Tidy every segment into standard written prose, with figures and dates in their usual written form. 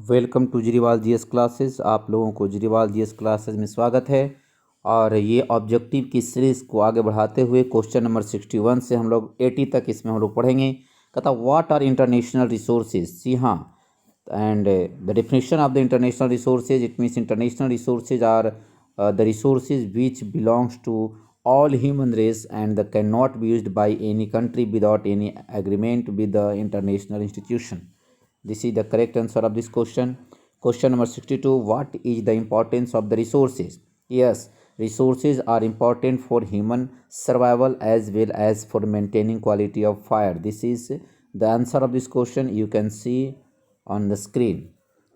Welcome to Jiriwal GS classes. आप लोगों को जीरीवाल जीएस क्लासेस में स्वागत है। और ये ऑब्जेक्टिव की सीरीज़ को आगे बढ़ाते हुए क्वेश्चन नंबर 61 से हम लोग 80 तक इसमें हम लोग पढ़ेंगे। कहता व्हाट आर इंटरनेशनल रिसोर्सेज। जी हाँ, and the definition of the international resources, it means international resources are the resources which belongs to all human race and that cannot be used by any country without any agreement with the international institution. This is the correct answer of this question. Question number 62. What is the importance of the resources? Yes, resources are important for human survival as well as for maintaining quality of fire. This is the answer of this question. You can see on the screen.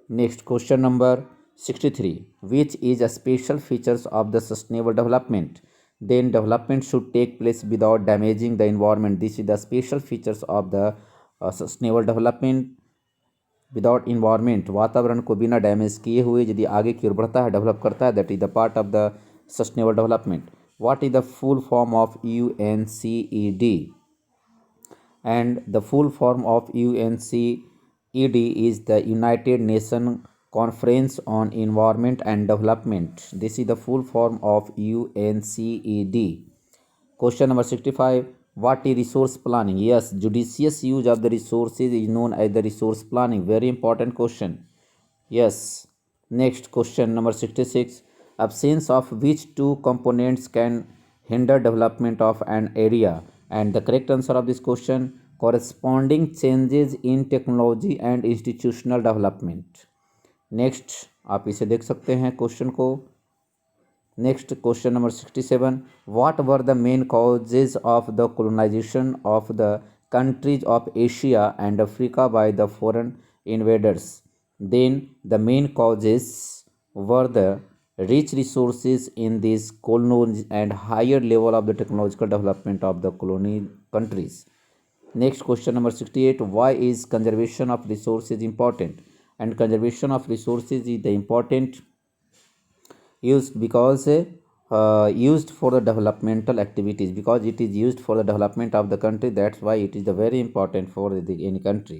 Next question number 63. Which is a special features of the sustainable development? Then development should take place without damaging the environment. This is the special features of the sustainable development. Without environment, वातावरण को बिना damage किए हुए यदि आगे की ओर बढ़ता है, डेवलप करता है, that is the part of the sustainable development. What is the full form of UNCED? And the full form of UNCED is the United nation conference on environment and development. This is the full form of UNCED. Question number 65. What is resource planning? Yes, judicious use of the resources is known as the resource planning. Very important question. Yes. Next question number 66. Absence of which two components can hinder development of an area? And the correct answer of this question, corresponding changes in technology and institutional development. Next, आप इसे देख सकते हैं question को. Next, question number 67. What were the main causes of the colonization of the countries of Asia and Africa by the foreign invaders? Then the main causes were the rich resources in these colonies and higher level of the technological development of the colony countries. Next, question number 68. Why is conservation of resources important? And conservation of resources is the important used because used for the developmental activities, because it is used for the development of the country. That's why it is the very important for any country.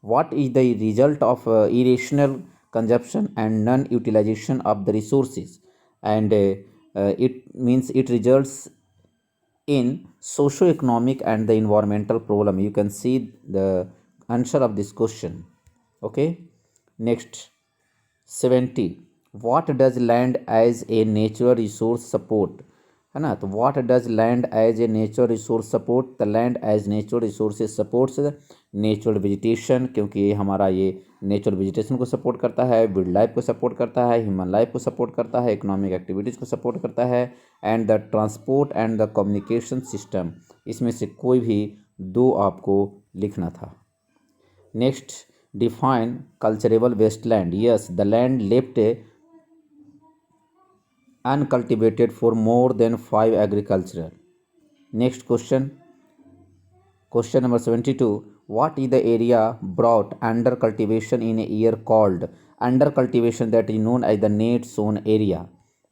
What is the result of irrational consumption and non-utilization of the resources? And it means it results in socio-economic and the environmental problem. You can see the answer of this question. Okay. Next, 70. What does land as a natural resource support? है ना. तो what does land as a natural resource support? The land as natural resources supports natural vegetation, क्योंकि ये हमारा ये natural vegetation को support करता है, वाइल्ड लाइफ को सपोर्ट करता है, ह्यूमन लाइफ को सपोर्ट करता है, इकोनॉमिक एक्टिविटीज़ को सपोर्ट करता है, and the transport and the communication system. इसमें से कोई भी दो आपको लिखना था. Next, define cultivable wasteland. Yes, the land left uncultivated for more than 5 agricultural. Next question, question number 72. What is the area brought under cultivation in a year called? Under cultivation, that is known as the net sown area.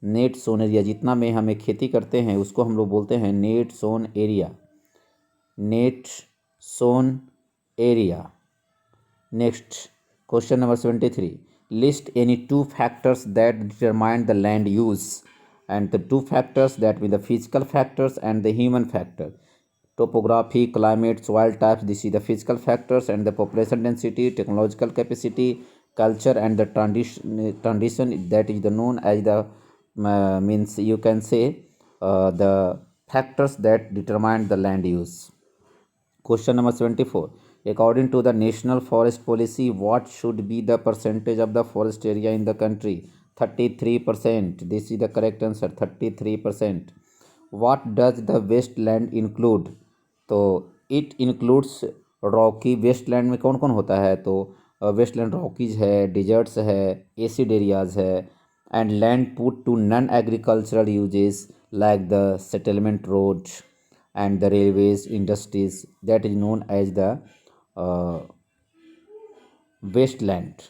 Net sown area, जितना में हमें खेती करते हैं उसको हम लोग बोलते हैं net sown area. Net sown area. Next, question number 73. List any two factors that determine the land use. And the two factors, that be the physical factors and the human factor. Topography, climate, soil types, this is the physical factors, and the population density, technological capacity, culture, and the tradition, that is the known as the means you can say the factors that determine the land use. Question number 74. According to the National Forest Policy, what should be the percentage of the forest area in the country? 33%. This is the correct answer, 33%. What does the wasteland include? तो it includes rocky. Wasteland में कौन कौन होता है? तो wasteland rockies है, deserts है, acid areas है, and land put to non agricultural uses like the settlement road and the railways, industries, that is known as the wasteland.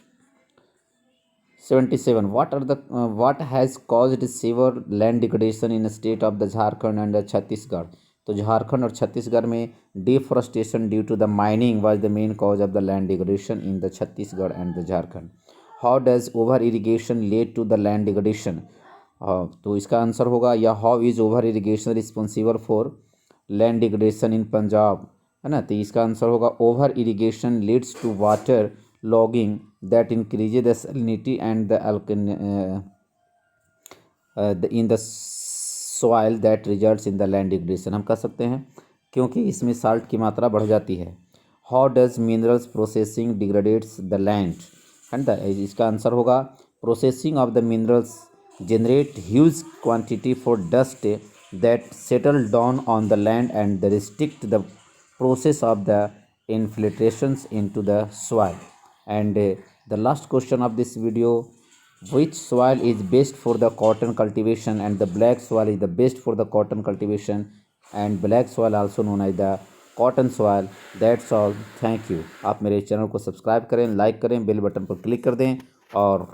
77. What has caused severe land degradation in the state of the Jharkhand and the Chhattisgarh? तो झारखंड और छत्तीसगढ़ में deforestation due to the mining was the main cause of the land degradation in the Chhattisgarh and the Jharkhand. How does over irrigation led to the land degradation, तो इसका answer होगा या how is over irrigation responsible for land degradation in Punjab, है ना। तो इसका answer होगा over irrigation leads to water logging that increases the salinity and the in the soil that results in the land degradation. हम कह सकते हैं क्योंकि इसमें साल्ट की मात्रा बढ़ जाती है। How does minerals processing degradates the land, and इसका आंसर होगा processing of the minerals generate huge quantity for dust that settle down on the land and they restrict the process of the infiltrations into the soil. And the last question of this video, which soil is best for the cotton cultivation, and the black soil is the best for the cotton cultivation and black soil also known as the cotton soil. That's all, thank you। आप मेरे channel को subscribe करें, like करें, bell button पर click कर दें और